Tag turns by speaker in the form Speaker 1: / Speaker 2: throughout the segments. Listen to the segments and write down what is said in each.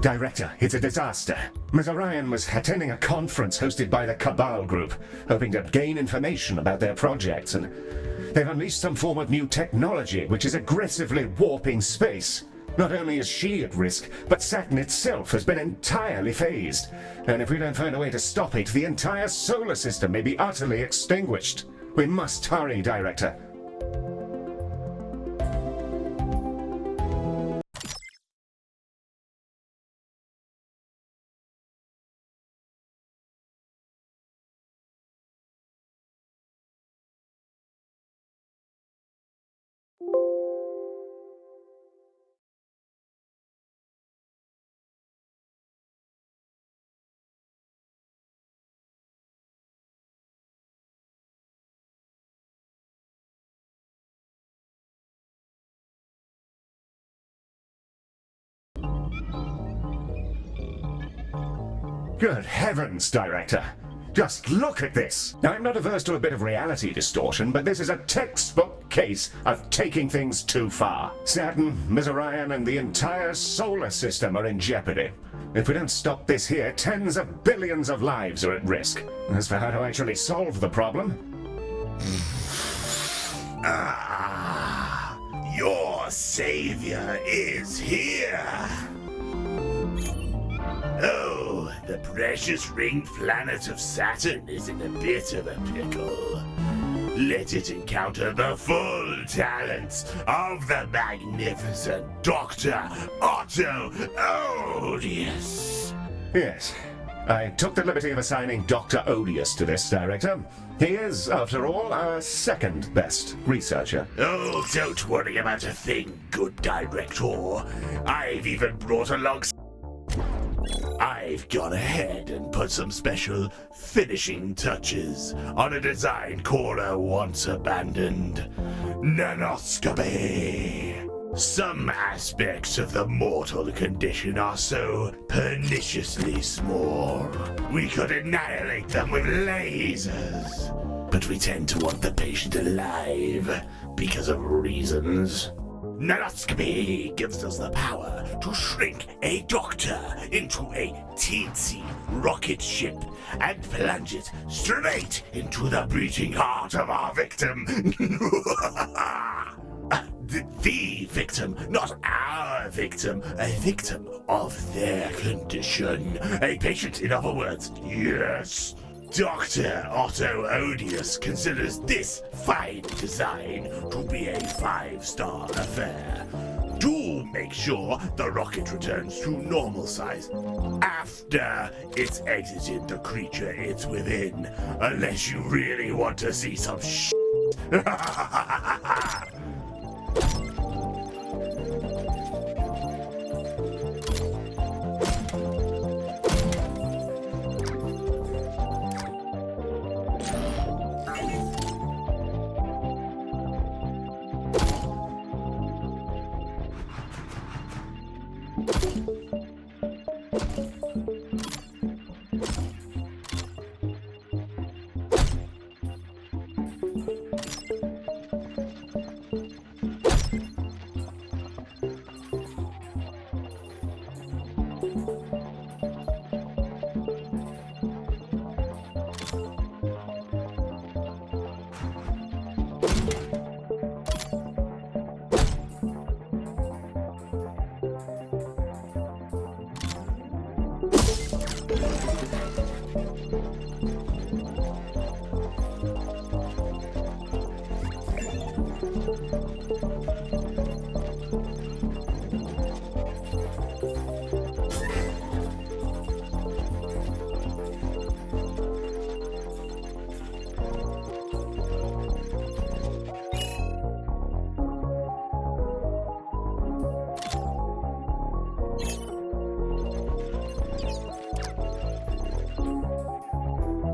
Speaker 1: Director, it's a disaster. Ms. Orion was attending a conference hosted by the Cabal Group, hoping to gain information about their projects, and they've unleashed some form of new technology which is aggressively warping space. Not only is she at risk, but Saturn itself has been entirely phased. And if we don't find a way to stop it, the entire solar system may be utterly extinguished. We must hurry, Director. Good heavens, Director. Just look at this! Now, I'm not averse to a bit of reality distortion, but this is a textbook case of taking things too far. Saturn, Ms. Orion, and the entire solar system are in jeopardy. If we don't stop this here, tens of billions of lives are at risk. As for how to actually solve the problem...
Speaker 2: Your savior is here! Oh, the precious ringed planet of Saturn is in a bit of a pickle. Let it encounter the full talents of the magnificent Dr. Otto Odious.
Speaker 1: Yes, I took the liberty of assigning Dr. Odious to this, Director. He is, after all, our second best researcher.
Speaker 2: Oh, don't worry about a thing, good Director. I've even brought along... I've gone ahead and put some special finishing touches on a design Cora once abandoned. Nanoscopy. Some aspects of the mortal condition are so perniciously small, we could annihilate them with lasers. But we tend to want the patient alive because of reasons. Nanoscopy gives us the power to shrink a doctor into a teensy rocket ship and plunge it straight into the beating heart of our victim. The victim, not our victim. A victim of their condition. A patient, in other words. Yes. Dr. Otto Odious considers this fine design to be a 5-star affair. Do make sure the rocket returns to normal size after it's exited the creature it's within, unless you really want to see some shit.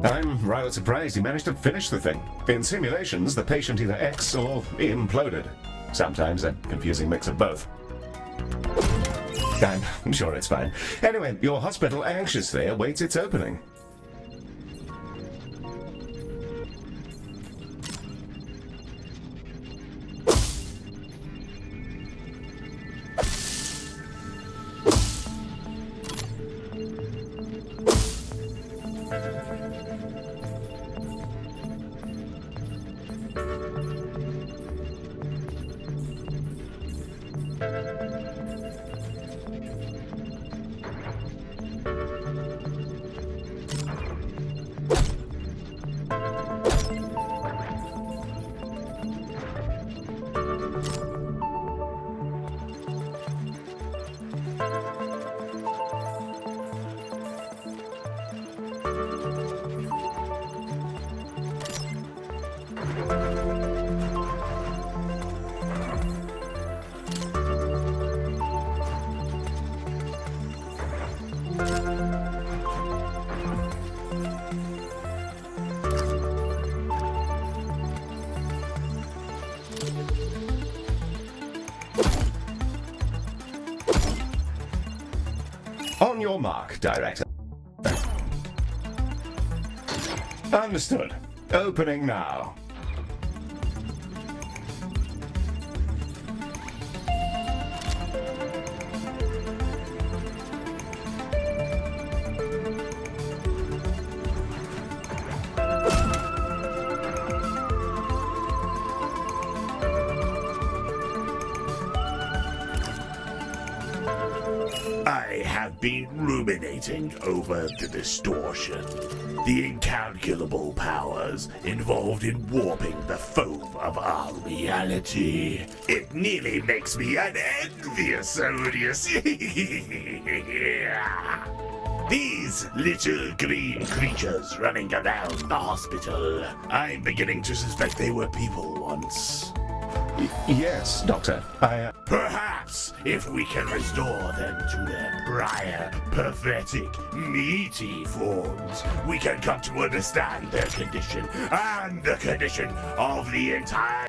Speaker 1: I'm rather surprised he managed to finish the thing. In simulations, the patient either X or imploded. Sometimes a confusing mix of both. I'm sure it's fine. Anyway, your hospital anxiously awaits its opening. On your mark, Director. Understood. Opening now.
Speaker 2: I have been ruminating over the distortion, the incalculable powers involved in warping the foam of our reality. It nearly makes me an envious odious. These little green creatures running around the hospital. I'm beginning to suspect they were people once.
Speaker 1: Yes, Doctor.
Speaker 2: Perhaps, if we can restore them to their prior, pathetic, meaty forms, we can come to understand their condition and the condition of the entire...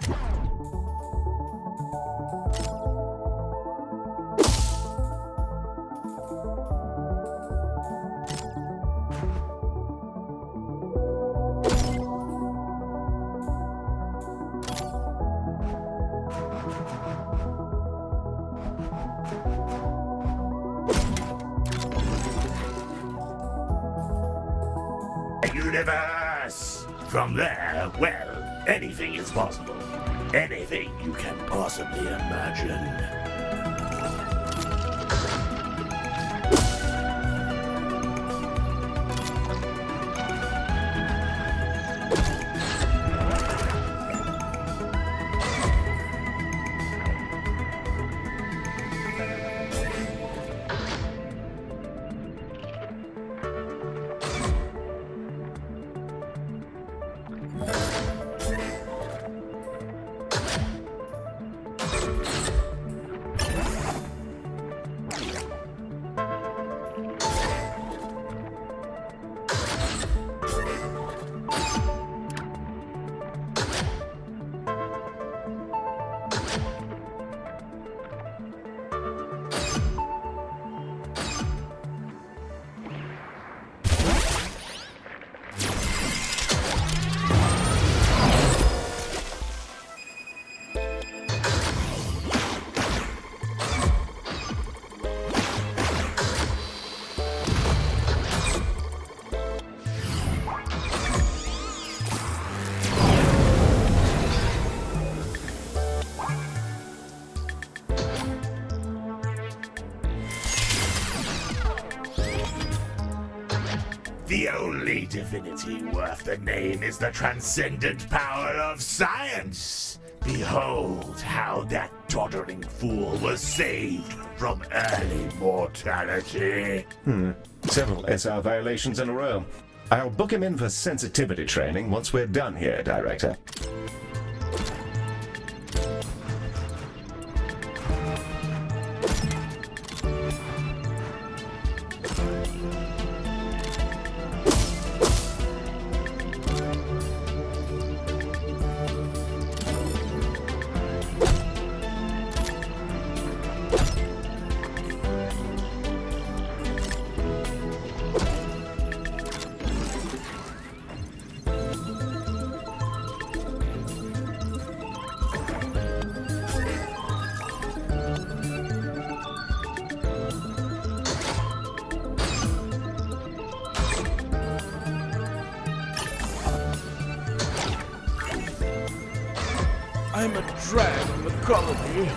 Speaker 2: universe. From there, well, anything is possible. Anything you can possibly imagine. The only divinity worth the name is the transcendent power of science. Behold how that tottering fool was saved from early mortality.
Speaker 1: Several SR violations in a row. I'll book him in for sensitivity training once we're done here, Director.
Speaker 3: I'm a drag on the colony.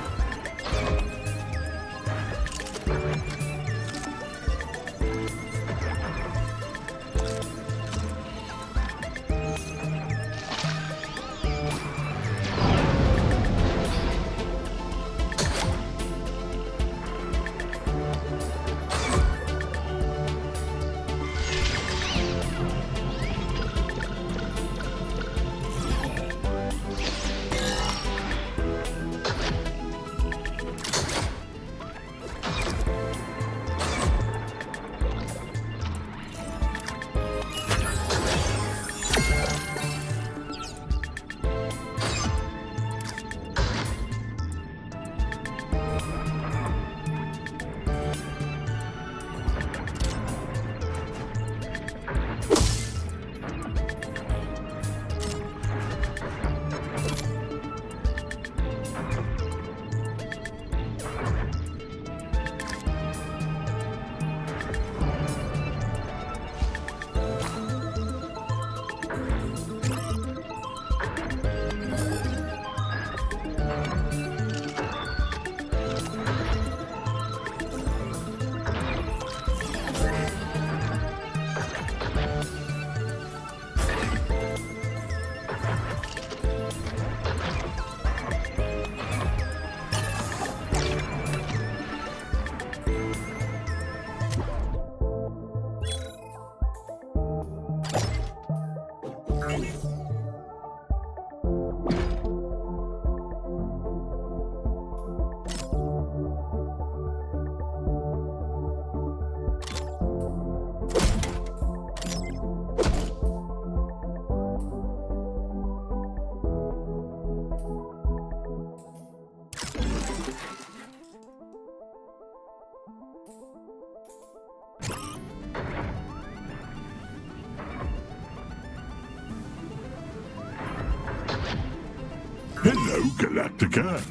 Speaker 2: Hello, Galacticare.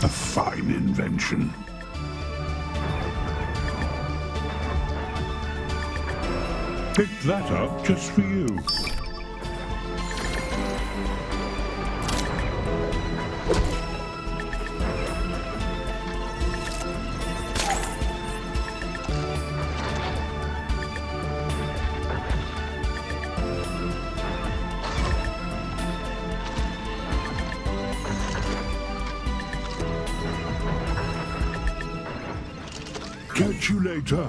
Speaker 2: A fine invention. Picked that up just for you. Catch you later.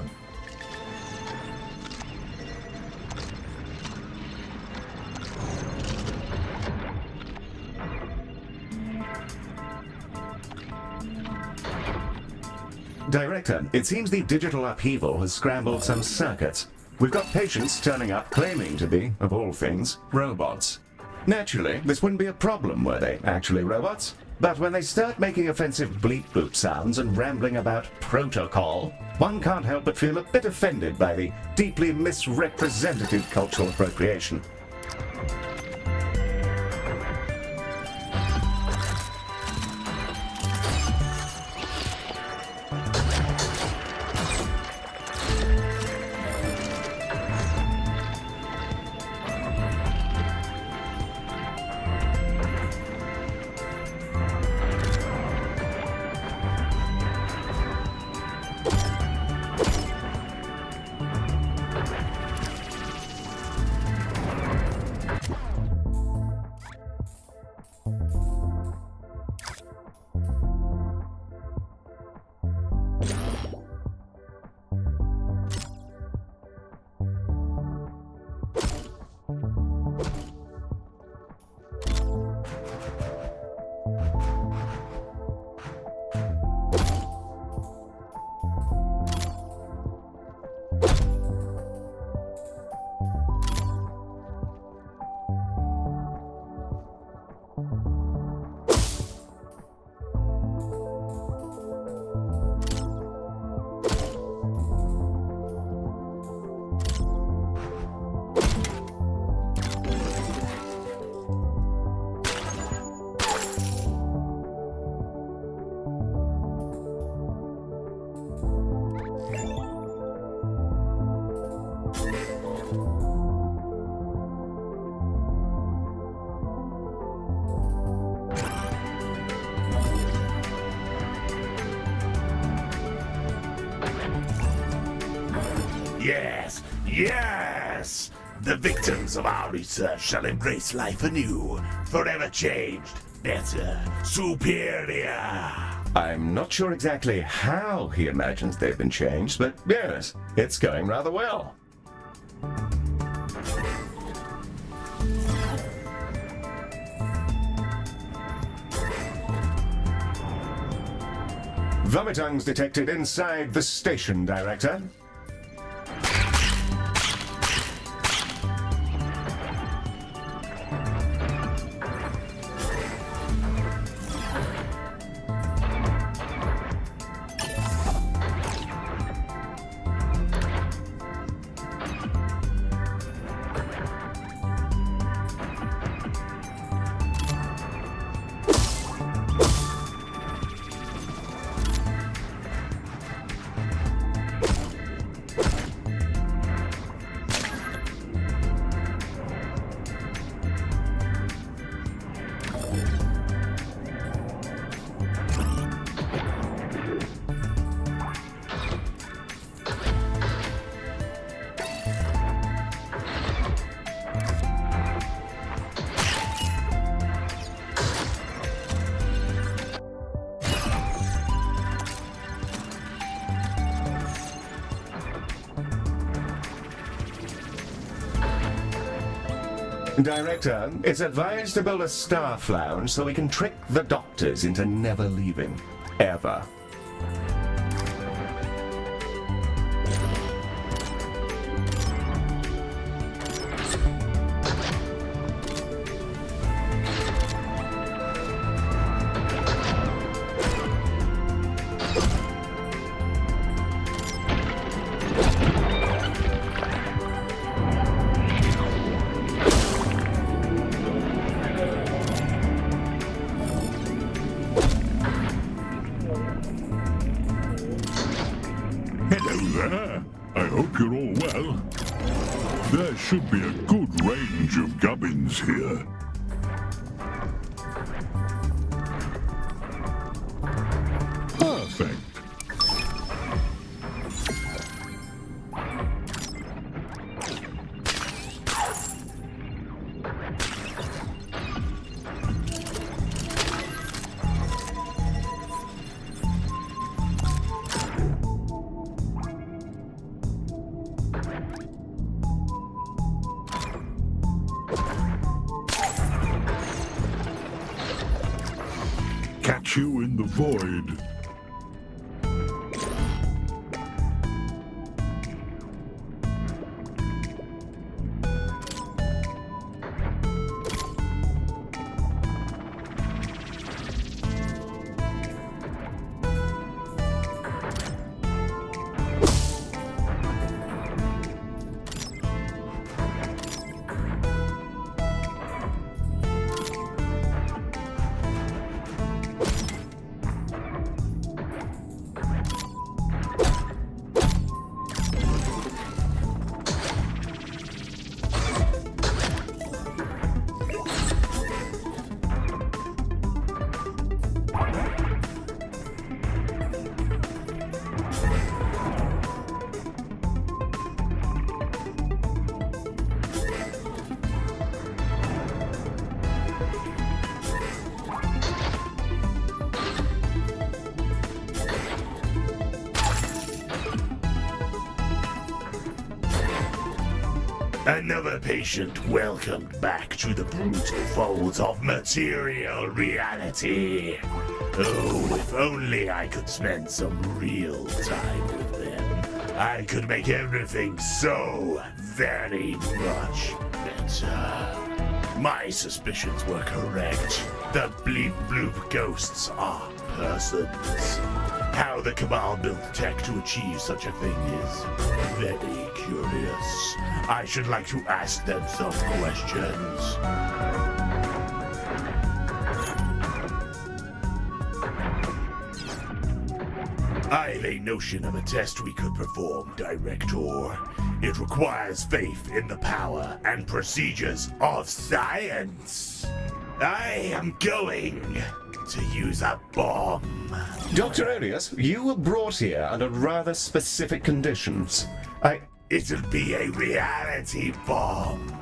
Speaker 1: Director, it seems the digital upheaval has scrambled some circuits. We've got patients turning up claiming to be, of all things, robots. Naturally, this wouldn't be a problem were they actually robots. But when they start making offensive bleep-boop sounds and rambling about protocol, one can't help but feel a bit offended by the deeply misrepresentative cultural appropriation.
Speaker 2: Yes, yes! The victims of our research shall embrace life anew, forever changed, better, superior.
Speaker 1: I'm not sure exactly how he imagines they've been changed, but yes, it's going rather well. Vomitungs detected inside the station, Director. Director, it's advised to build a staff lounge so we can trick the doctors into never leaving. Ever.
Speaker 3: I hope you're all well. There should be a good range of gubbins here. Perfect. Catch you in the void.
Speaker 2: Another patient welcomed back to the brutal folds of material reality. Oh, if only I could spend some real time with them. I could make everything so very much better. My suspicions were correct. The bleep bloop ghosts are persons. How the Cabal built tech to achieve such a thing is very curious. I should like to ask them some questions. I've a notion of a test we could perform, Director. It requires faith in the power and procedures of science. I am going to use a bomb.
Speaker 1: Dr. Arius, you were brought here under rather specific conditions.
Speaker 2: It'll be a reality bomb.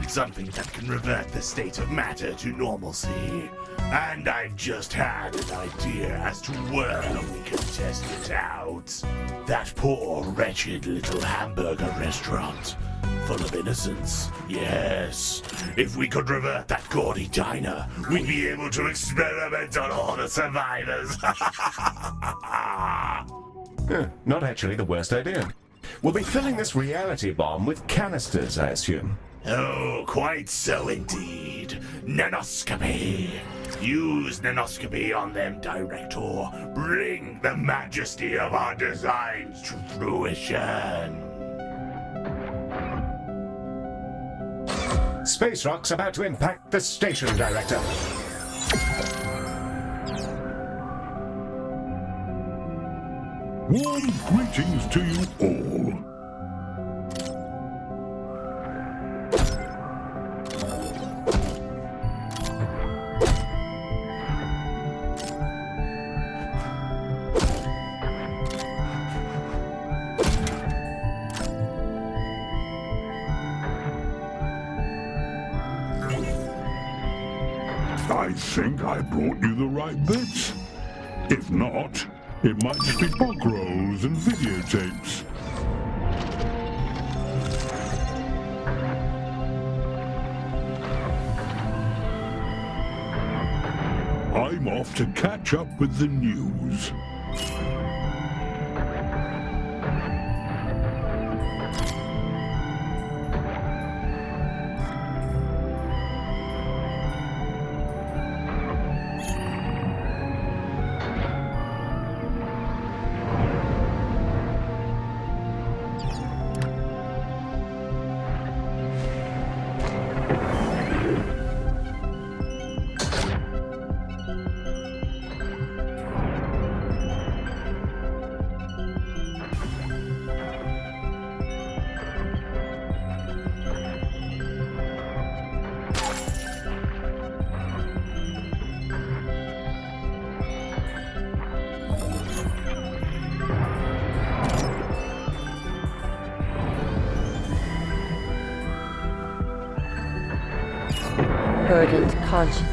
Speaker 2: Something that can revert the state of matter to normalcy. And I've just had an idea as to where we can test it out. That poor, wretched little hamburger restaurant. Full of innocence. Yes. If we could revert that gaudy diner, we'd be able to experiment on all the survivors.
Speaker 1: Not actually the worst idea. We'll be filling this reality bomb with canisters, I assume.
Speaker 2: Oh, quite so indeed. Nanoscopy. Use nanoscopy on them, Director. Bring the majesty of our designs to fruition.
Speaker 1: Space rock's about to impact the station, Director.
Speaker 3: Warm greetings to you all. I think I brought you the right bits. If not, it might just be bog rolls and videotapes. I'm off to catch up with the news.
Speaker 4: Burdened conscience.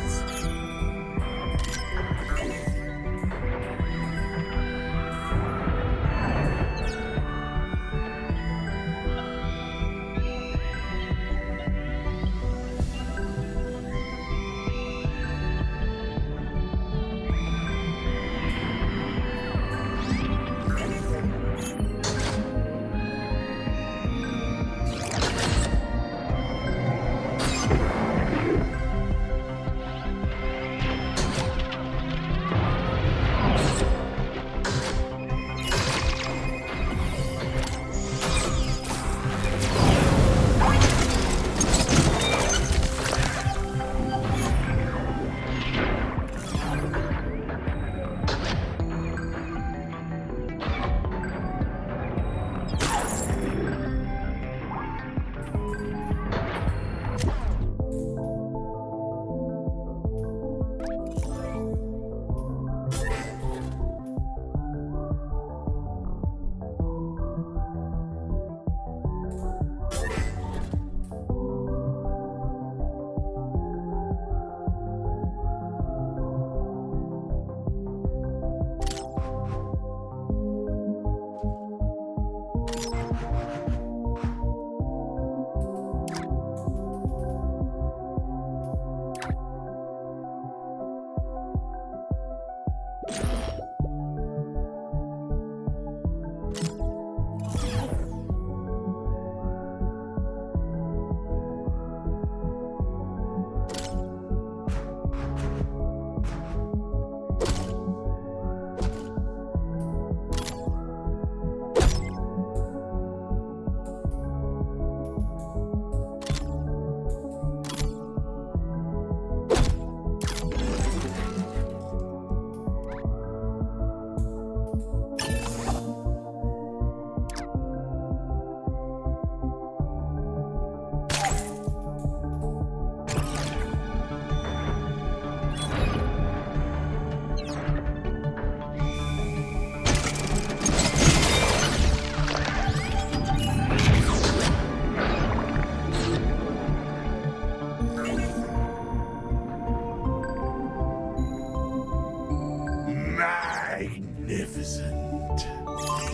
Speaker 2: Magnificent.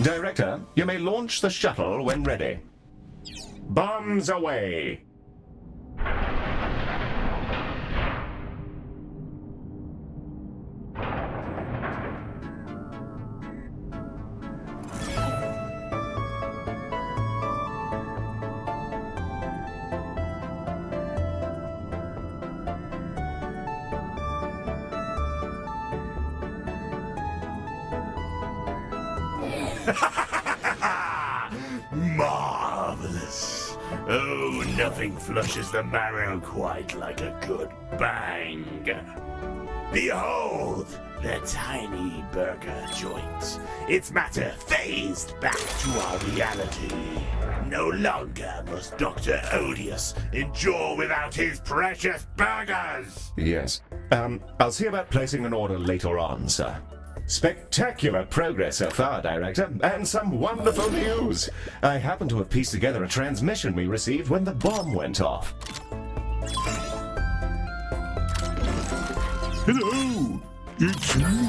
Speaker 1: Director, you may launch the shuttle when ready. Bombs away!
Speaker 2: Marvelous. Oh, nothing flushes the marrow quite like a good bang. Behold, the tiny burger joint. Its matter phased back to our reality. No longer must Dr. Odious endure without his precious burgers.
Speaker 1: Yes. I'll see about placing an order later on, sir. Spectacular progress so far, Director, and some wonderful news. I happen to have pieced together a transmission we received when the bomb went off.
Speaker 3: Hello! It's...
Speaker 5: Distortion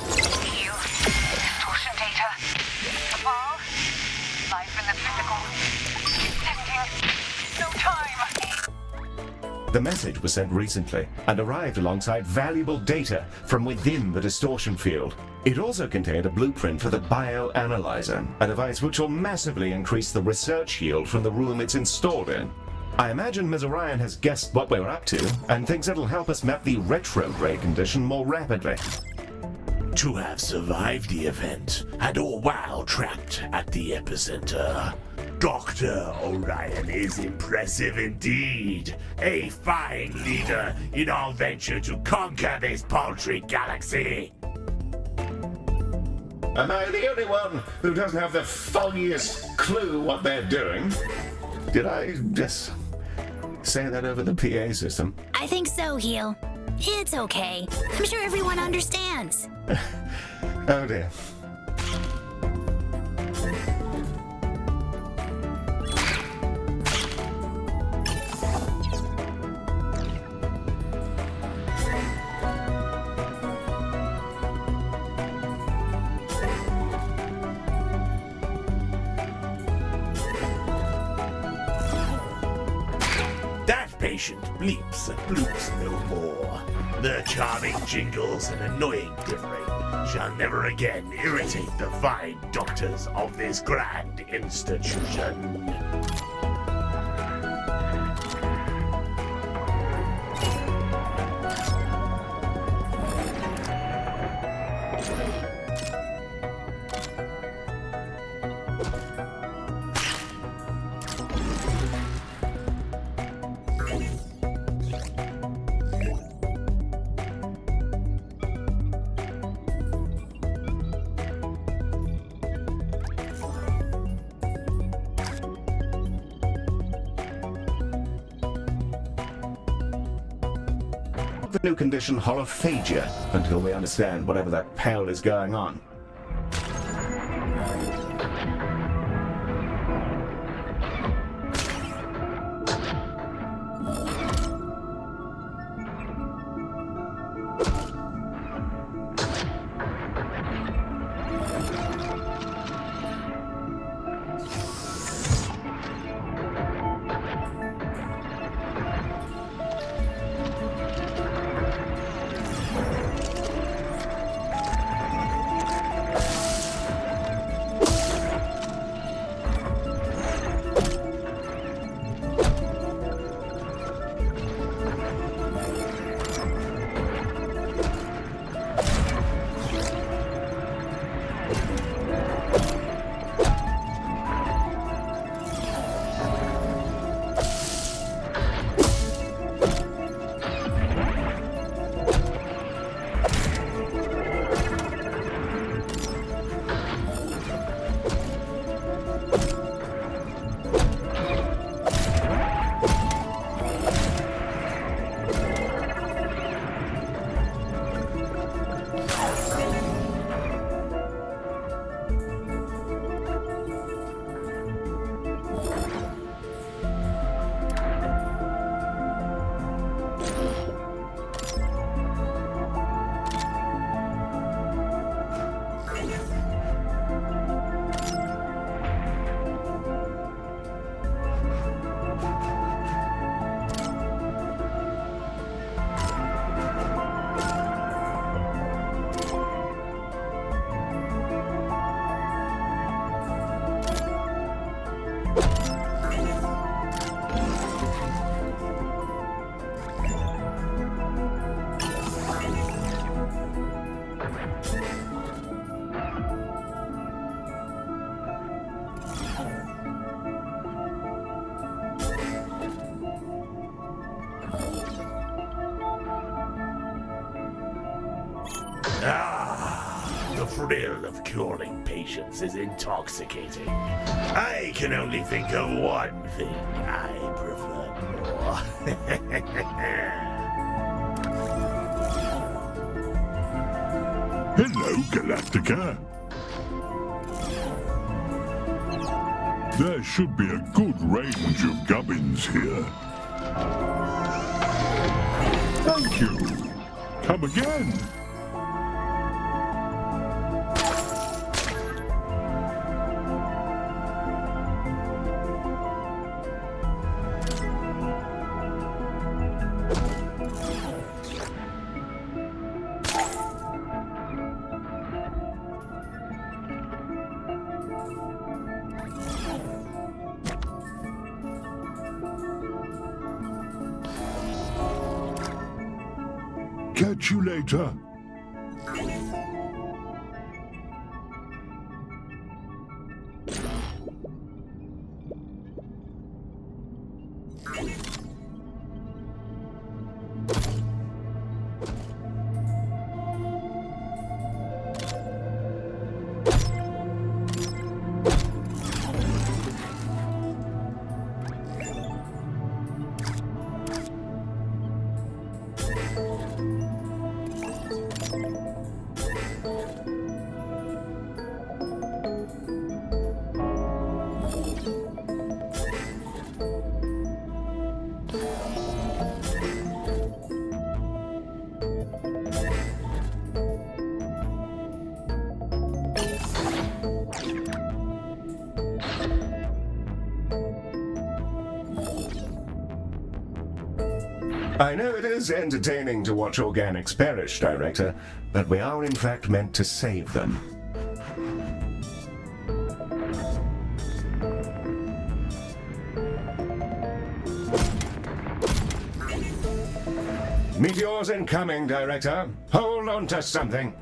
Speaker 5: data. Cabal. Life in the physical. Sending. No time.
Speaker 1: The message was sent recently and arrived alongside valuable data from within the distortion field. It also contained a blueprint for the bioanalyzer, a device which will massively increase the research yield from the room it's installed in. I imagine Ms. Orion has guessed what we're up to and thinks it'll help us map the retrograde condition more rapidly.
Speaker 2: To have survived the event and all while trapped at the epicenter, Dr. Orion is impressive indeed. A fine leader in our venture to conquer this paltry galaxy.
Speaker 1: Am I the only one who doesn't have the foggiest clue what they're doing? Did I just say that over the PA system?
Speaker 6: I think so, Heel. It's okay. I'm sure everyone understands.
Speaker 1: Oh dear.
Speaker 2: That patient bleeps and bloops no more. Their charming jingles and annoying differing shall never again irritate the fine doctors of this grand institution.
Speaker 1: The new condition holophagia until we understand whatever the hell is going on.
Speaker 2: The thrill of curing patients is intoxicating. I can only think of one thing I prefer more.
Speaker 3: Hello, Galacticare. There should be a good range of gubbins here. Thank you. Come again. Catch you later.
Speaker 1: I know it is entertaining to watch organics perish, Director, but we are in fact meant to save them. Meteors incoming, Director. Hold on to something.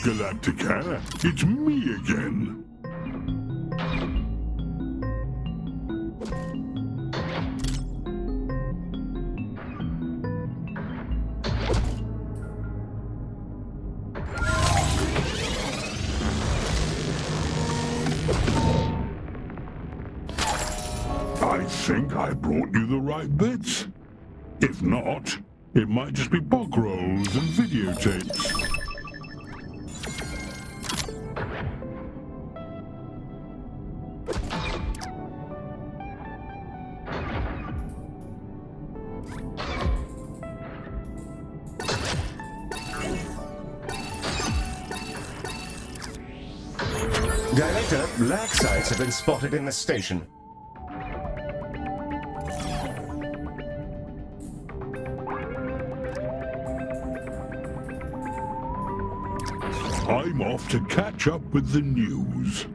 Speaker 3: Galacticare, it's me again. I think I brought you the right bits. If not, it might just be bog rolls and videotapes.
Speaker 1: Director, lag sites have been spotted in the station.
Speaker 3: I'm off to catch up with the news.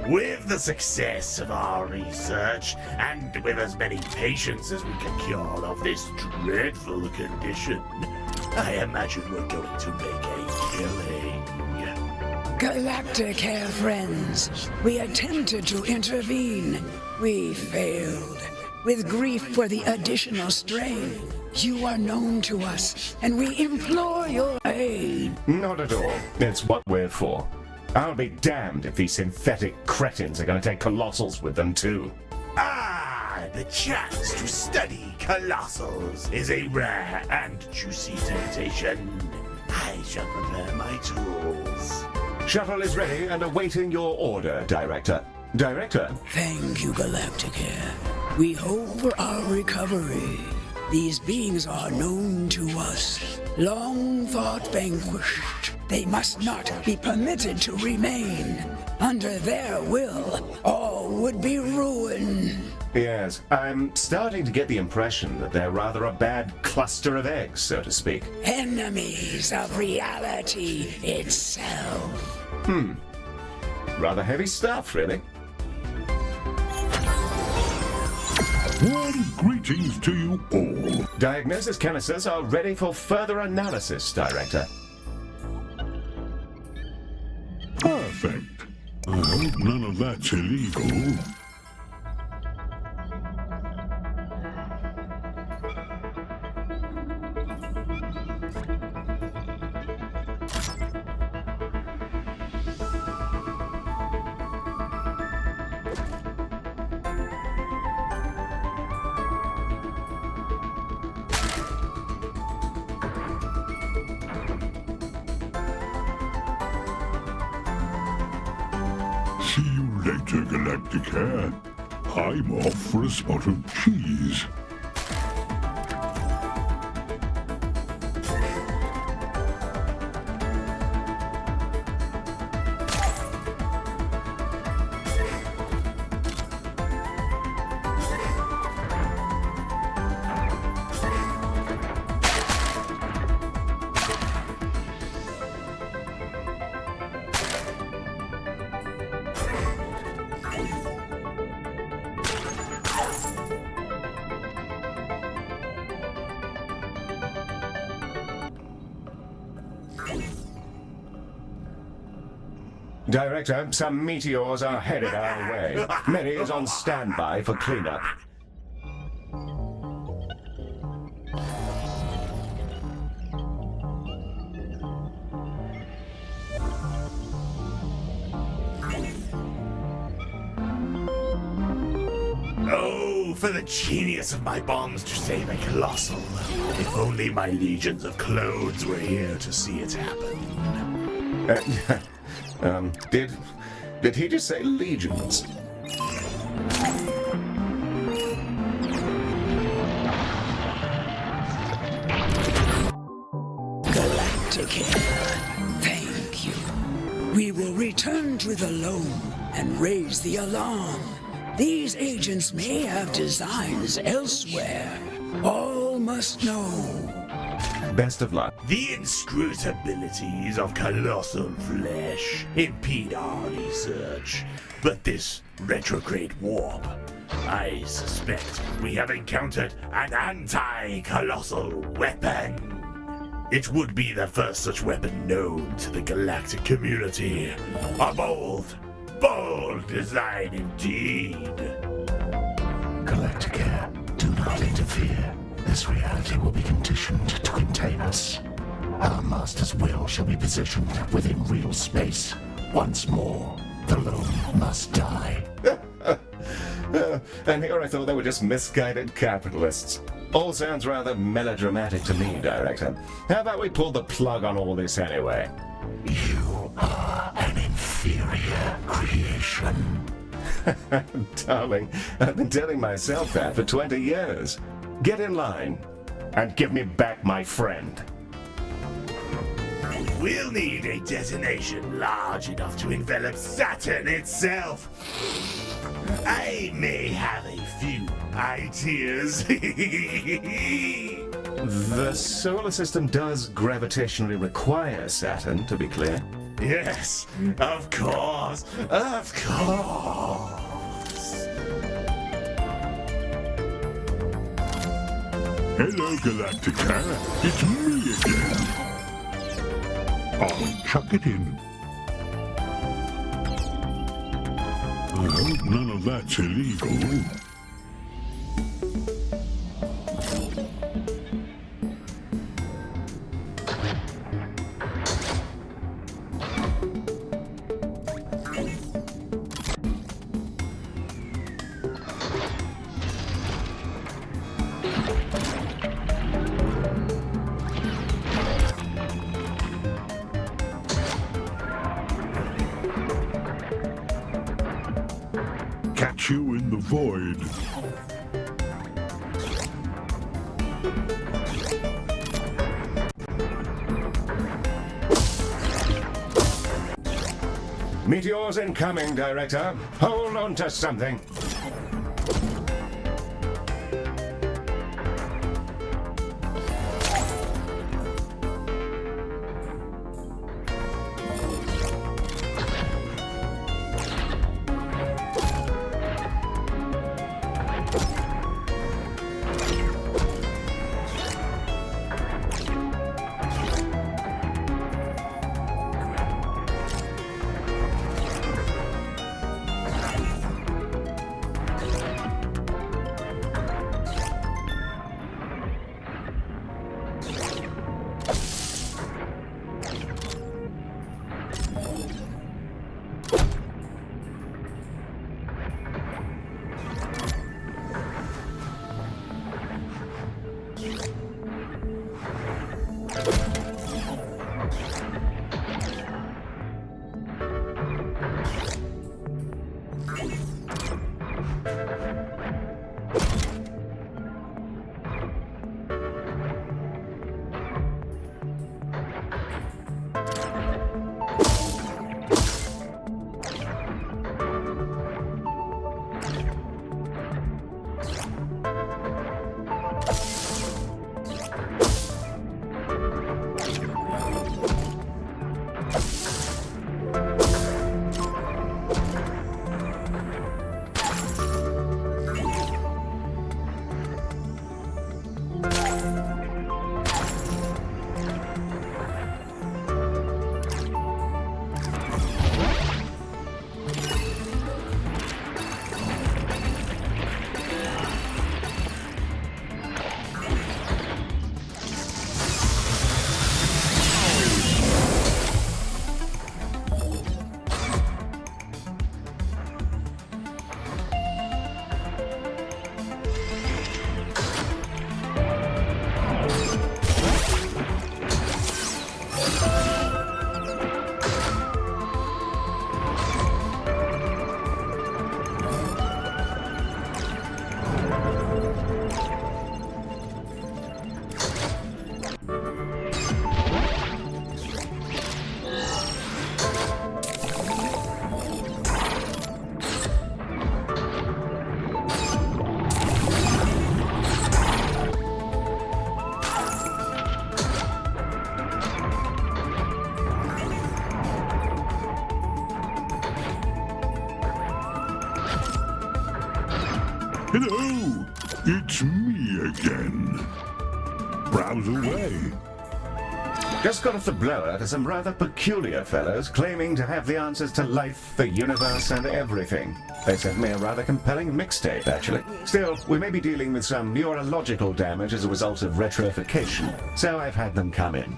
Speaker 2: With the success of our research, and with as many patients as we can cure of this dreadful condition, I imagine we're going to make a killing.
Speaker 7: Galacticare friends, we attempted to intervene. We failed. With grief for the additional strain, you are known to us, and we implore your aid.
Speaker 1: Not at all. It's what we're for. I'll be damned if these synthetic cretins are going to take colossals with them too.
Speaker 2: The chance to study colossals is a rare and juicy temptation. I shall prepare my tools.
Speaker 1: Shuttle is ready and awaiting your order, Director. Director?
Speaker 7: Thank you, Galacticare. We hope for our recovery. These beings are known to us, long thought vanquished. They must not be permitted to remain. Under their will, all would be ruin.
Speaker 1: Yes, I'm starting to get the impression that they're rather a bad cluster of eggs, so to speak.
Speaker 7: Enemies of reality itself.
Speaker 1: Rather heavy stuff, really.
Speaker 3: Warm greetings to you all.
Speaker 1: Diagnosis canisters are ready for further analysis, Director.
Speaker 3: Perfect. I hope none of that's illegal. See you later, Galacticare. I'm off for a spot of cheese.
Speaker 1: Director, some meteors are headed our way. Mary is on standby for cleanup.
Speaker 2: Oh, for the genius of my bombs to save a colossal. If only my legions of clones were here to see it happen.
Speaker 1: Did he just say legions?
Speaker 7: Galacticare, thank you. We will return to the loam and raise the alarm. These agents may have designs elsewhere. All must know.
Speaker 1: Best of luck.
Speaker 2: The inscrutabilities of colossal flesh impede our research. But this retrograde warp, I suspect we have encountered an anti-colossal weapon. It would be the first such weapon known to the galactic community. A bold design indeed.
Speaker 8: Galacticare, do not interfere. This reality will be conditioned to contain us. Our master's will shall be positioned within real space. Once more, the loom must die.
Speaker 1: And here I thought they were just misguided capitalists. All sounds rather melodramatic to me, Director. How about we pull the plug on all this anyway?
Speaker 8: You are an inferior creation.
Speaker 1: Darling, I've been telling myself that for 20 years. Get in line and give me back my friend.
Speaker 2: We'll need a detonation large enough to envelop Saturn itself. I may have a few ideas.
Speaker 1: The solar system does gravitationally require Saturn, to be clear.
Speaker 2: Yes, of course, of course.
Speaker 3: Hello, Galacticare. It's me again. I'll chuck it in. I hope none of that's illegal. Catch you in the void.
Speaker 1: Meteors incoming, Director. Hold on to something.
Speaker 3: Hello, it's me again. Browse away.
Speaker 1: Just got off the blower to some rather peculiar fellows claiming to have the answers to life, the universe, and everything. They sent me a rather compelling mixtape, actually. Still, we may be dealing with some neurological damage as a result of retrofication, so I've had them come in.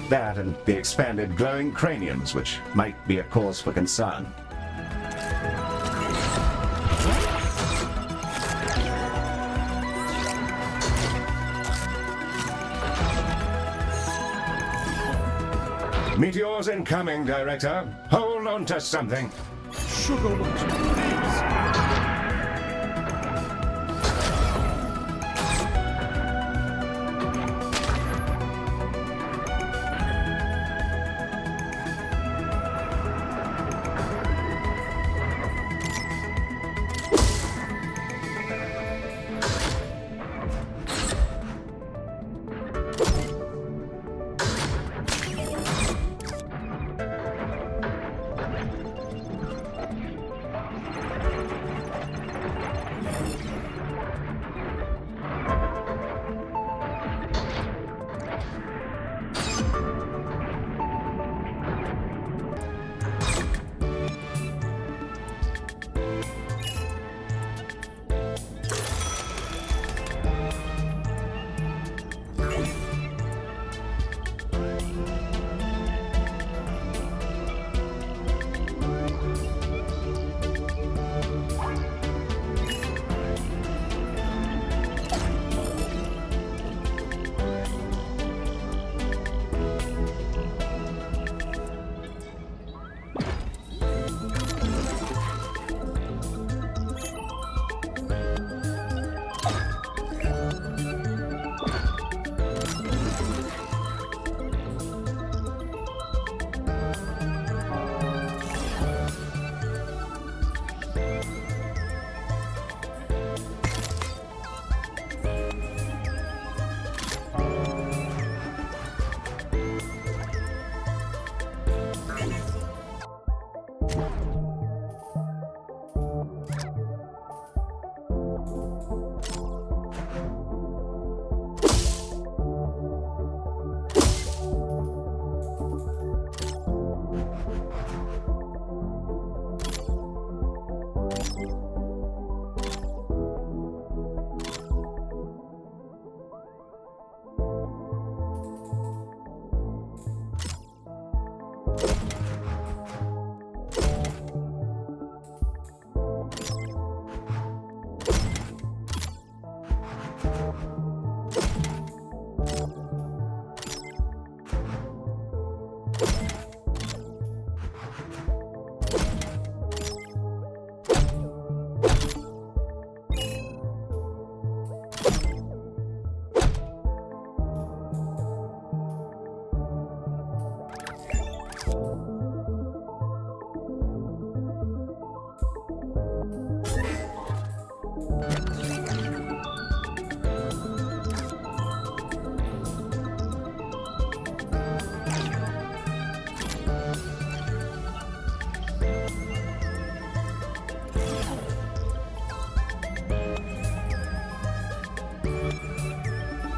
Speaker 1: That and the expanded glowing craniums, which might be a cause for concern. Meteors incoming, Director. Hold on to something.
Speaker 2: Sugar, please.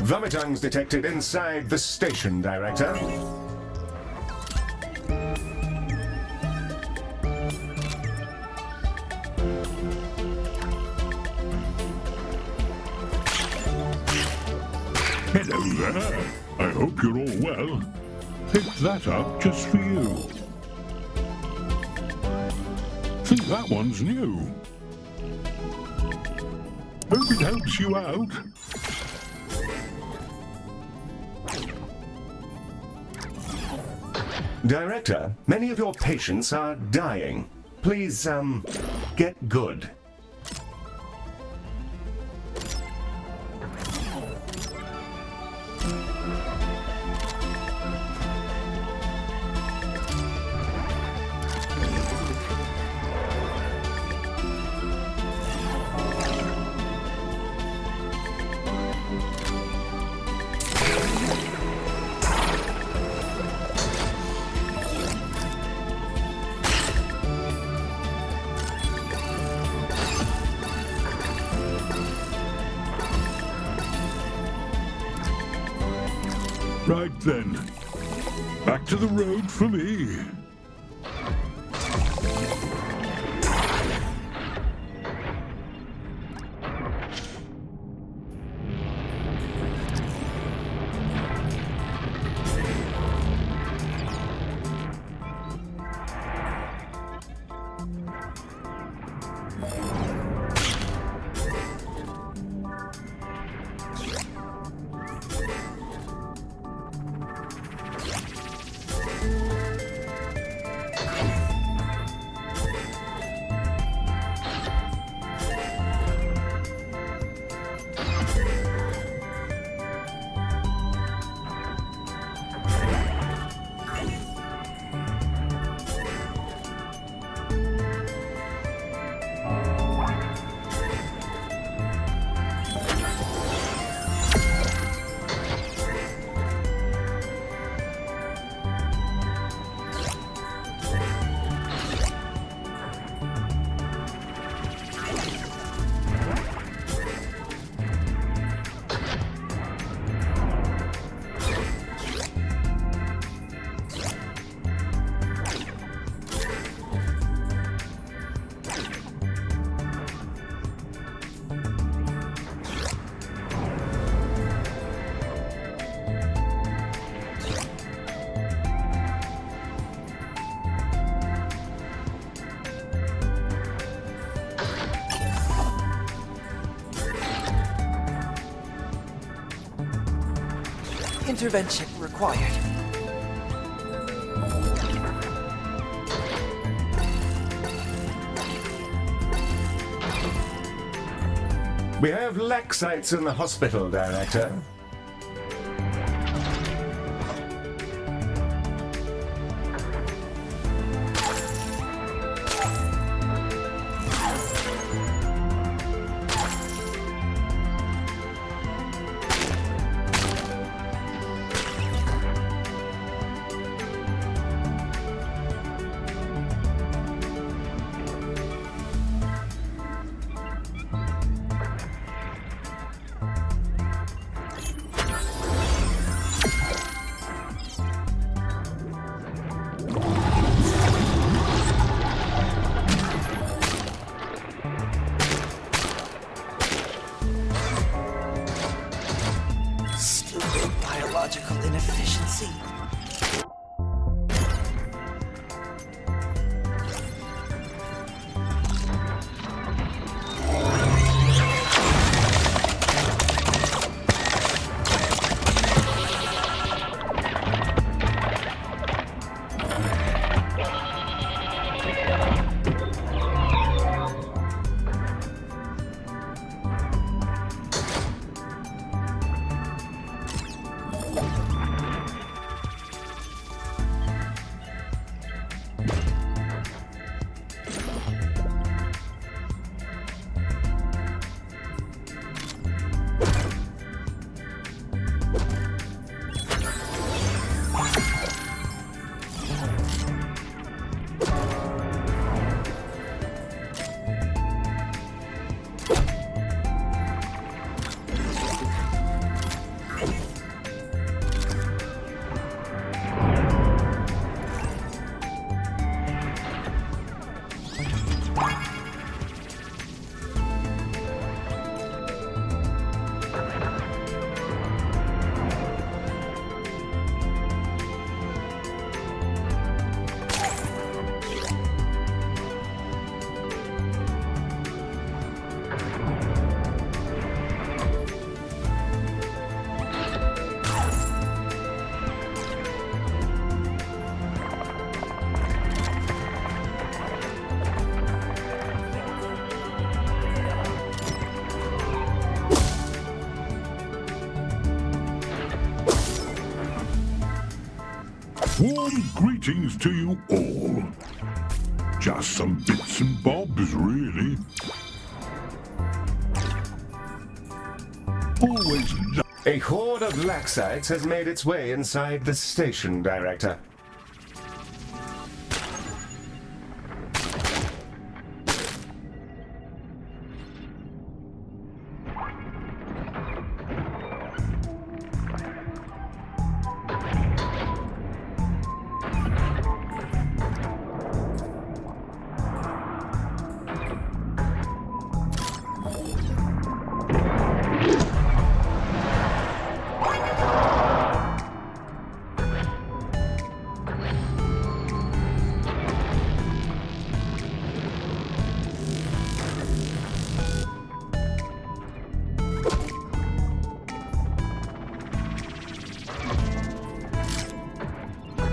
Speaker 1: Vomitungs detected inside the station, Director.
Speaker 3: Hello there. I hope you're all well. Picked that up just for you. Think that one's new. Hope it helps you out.
Speaker 1: Director, many of your patients are dying. Please, get good.
Speaker 3: Right then. Back to the road for me.
Speaker 9: Intervention required.
Speaker 1: We have lac sites in the hospital, Director.
Speaker 9: Stupid biological inefficiency.
Speaker 3: Warm greetings to you all. Just some bits and bobs, really. Always
Speaker 1: A horde of Laxites has made its way inside the station, Director.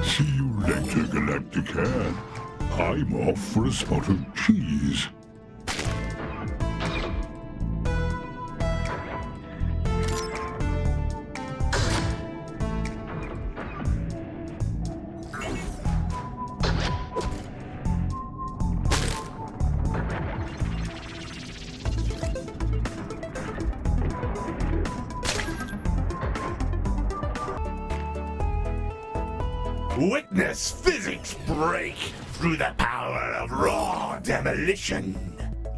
Speaker 3: see you later, Galacticare. I'm off for a spot of cheese.
Speaker 2: Witness physics break through the power of raw demolition.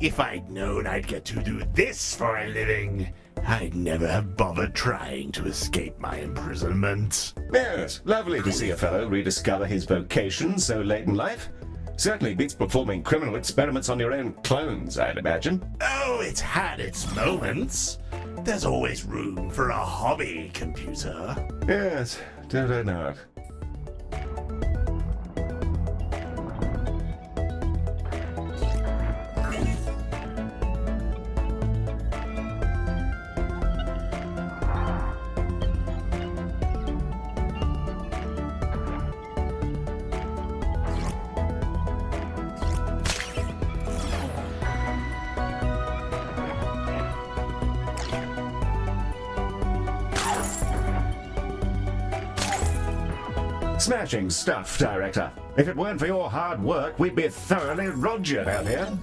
Speaker 2: If I'd known I'd get to do this for a living, I'd never have bothered trying to escape my imprisonment.
Speaker 1: Yes, lovely to see a fellow rediscover his vocation so late in life. Certainly beats performing criminal experiments on your own clones, I'd imagine.
Speaker 2: Oh, it's had its moments. There's always room for a hobby, computer.
Speaker 1: Yes, don't I know it. Smashing stuff, Director. If it weren't for your hard work, we'd be thoroughly Rogered out here.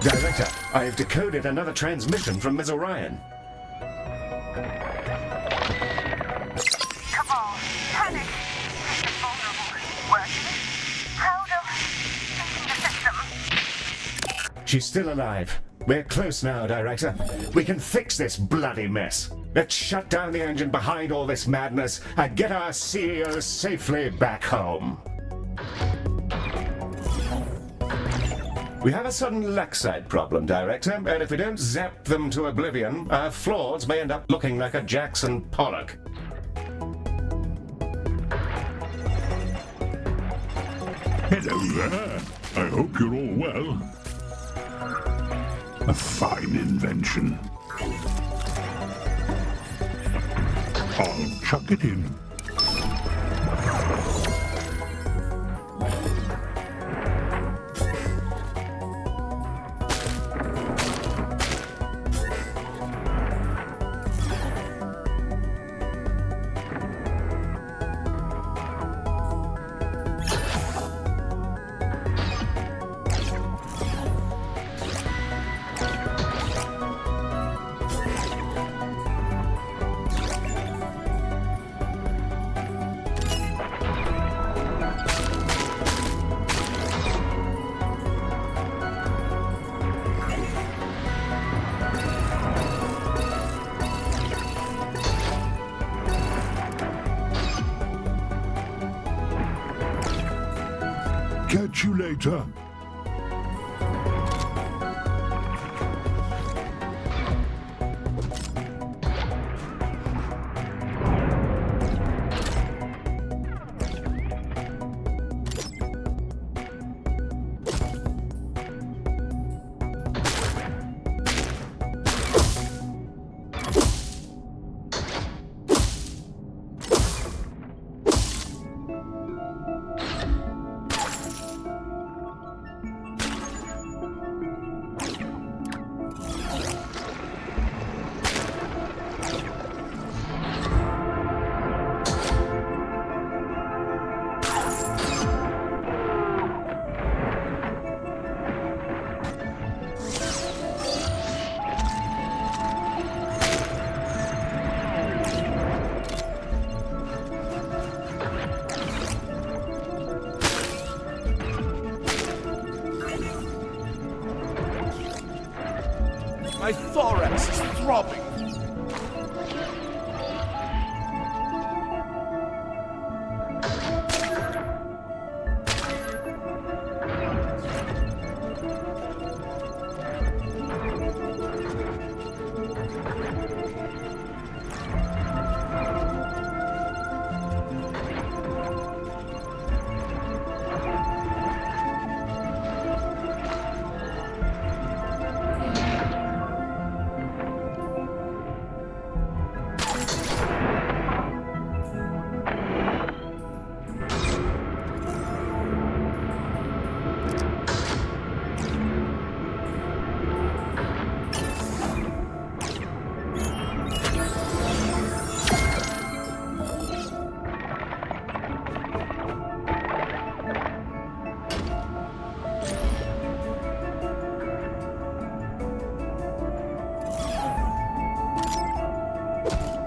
Speaker 1: Director, I have decoded another transmission from Ms. Orion.
Speaker 5: Cabal, panic. System vulnerable. Working. Proud of thinking the system.
Speaker 1: She's still alive. We're close now, Director. We can fix this bloody mess. Let's shut down the engine behind all this madness and get our CEO safely back home. We have a sudden Laxite problem, Director, and if we don't zap them to oblivion, our floors may end up looking like a Jackson Pollock.
Speaker 3: Hello there. I hope you're all well. A fine invention. I'll chuck it in. Catch you later.
Speaker 2: thorax is throbbing.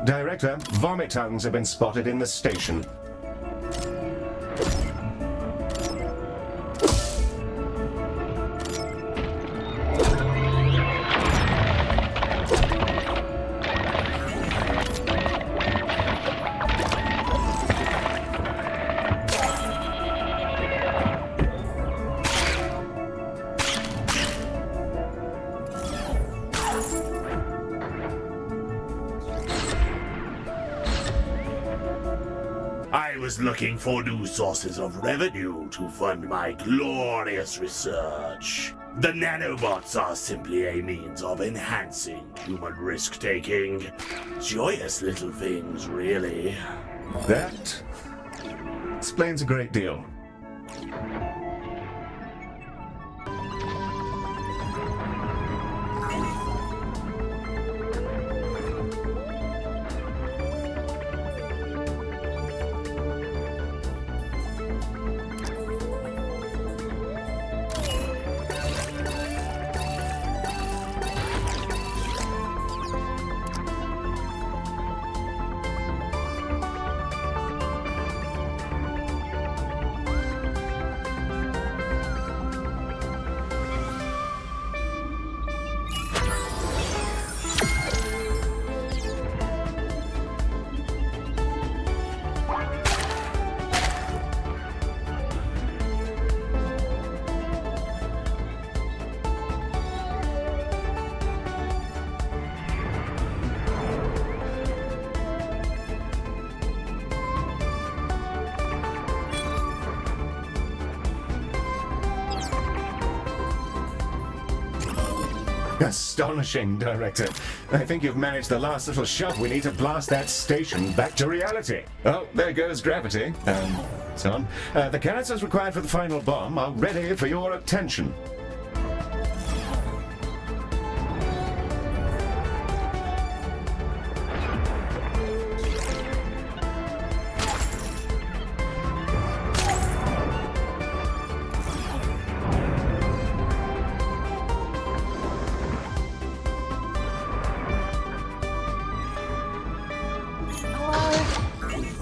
Speaker 1: Director, vomit tongues have been spotted in the station.
Speaker 2: I was looking for new sources of revenue to fund my glorious research. The nanobots are simply a means of enhancing human risk-taking. Joyous little things, really.
Speaker 1: That explains a great deal. Astonishing, Director. I think you've managed the last little shove we need to blast that station back to reality. Oh, there goes gravity. So on. The canisters required for the final bomb are ready for your attention.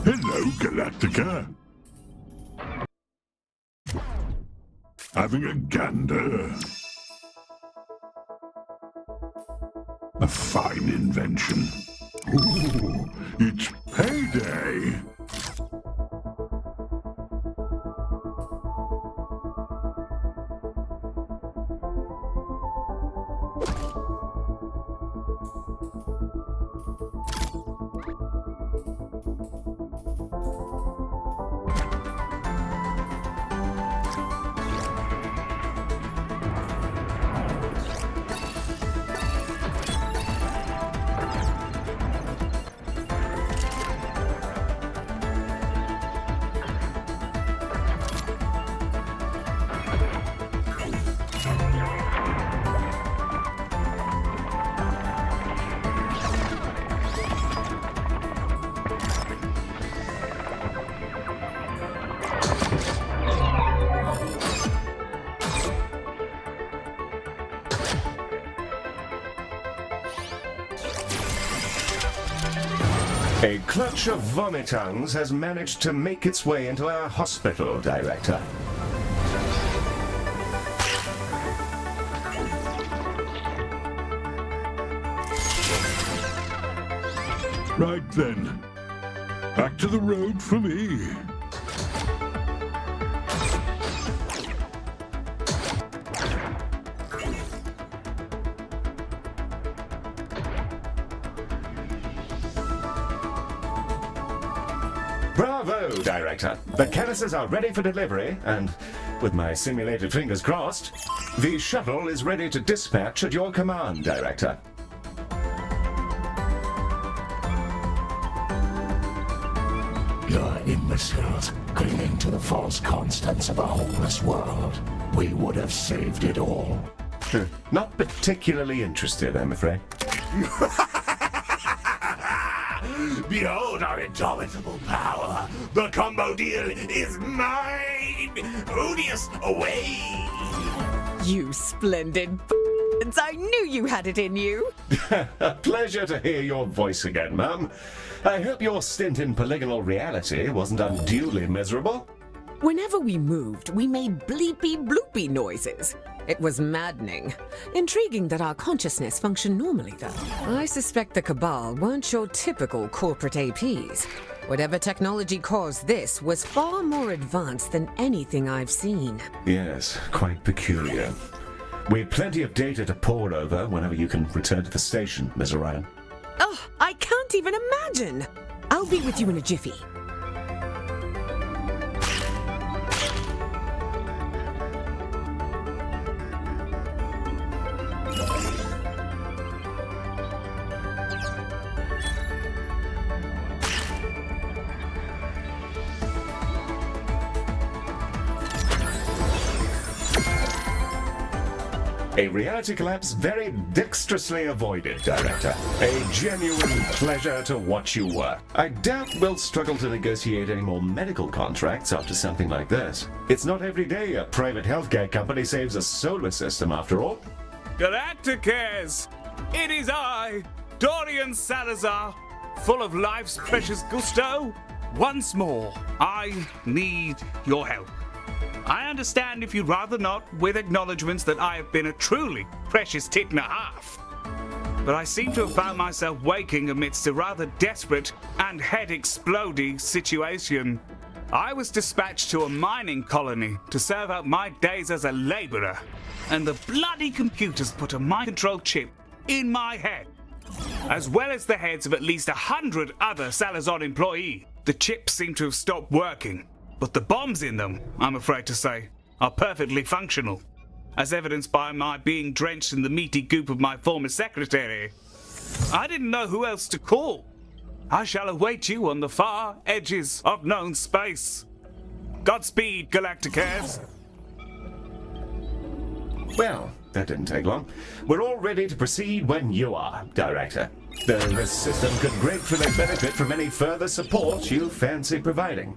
Speaker 3: Hello, Galacticare. Having a gander. A fine invention. Ooh, it's payday.
Speaker 1: A clutch of vomit tongues has managed to make its way into our hospital, Director.
Speaker 3: Right then. Back to the road for me.
Speaker 1: Bravo, Director. The canisters are ready for delivery, and with my simulated fingers crossed, the shuttle is ready to dispatch at your command, Director.
Speaker 8: You're imbeciles, clinging to the false constants of a hopeless world. We would have saved it all.
Speaker 1: Not particularly interested, I'm afraid.
Speaker 2: Behold our indomitable power. The combo deal is mine. Odious, away.
Speaker 10: You splendid b****s. I knew you had it in you.
Speaker 1: A pleasure to hear your voice again, Mum. I hope your stint in polygonal reality wasn't unduly miserable.
Speaker 10: Whenever we moved, we made bleepy bloopy noises. It was maddening. Intriguing that our consciousness functioned normally, though. I suspect the Cabal weren't your typical corporate APs. Whatever technology caused this was far more advanced than anything I've seen.
Speaker 1: Yes, quite peculiar. We've plenty of data to pore over whenever you can return to the station, Ms. Orion.
Speaker 10: Oh, I can't even imagine! I'll be with you in a jiffy.
Speaker 1: A reality collapse very dexterously avoided, Director. A genuine pleasure to watch you work. I doubt we'll struggle to negotiate any more medical contracts after something like this. It's not every day a private healthcare company saves a solar system, after all.
Speaker 11: Galacticares! It is I, Dorian Salazar, full of life's precious gusto. Once more, I need your help. I understand if you'd rather not, with acknowledgements that I have been a truly precious tit and a half. But I seem to have found myself waking amidst a rather desperate and head-exploding situation. I was dispatched to a mining colony to serve out my days as a labourer, and the bloody computers put a mind-control chip in my head, as well as the heads of at least 100 other Salazar employees. The chips seem to have stopped working, but the bombs in them, I'm afraid to say, are perfectly functional, as evidenced by my being drenched in the meaty goop of my former secretary. I didn't know who else to call. I shall await you on the far edges of known space. Godspeed, Galacticares.
Speaker 1: Well, that didn't take long. We're all ready to proceed when you are, Director. Though this system could gratefully benefit from any further support you fancy providing.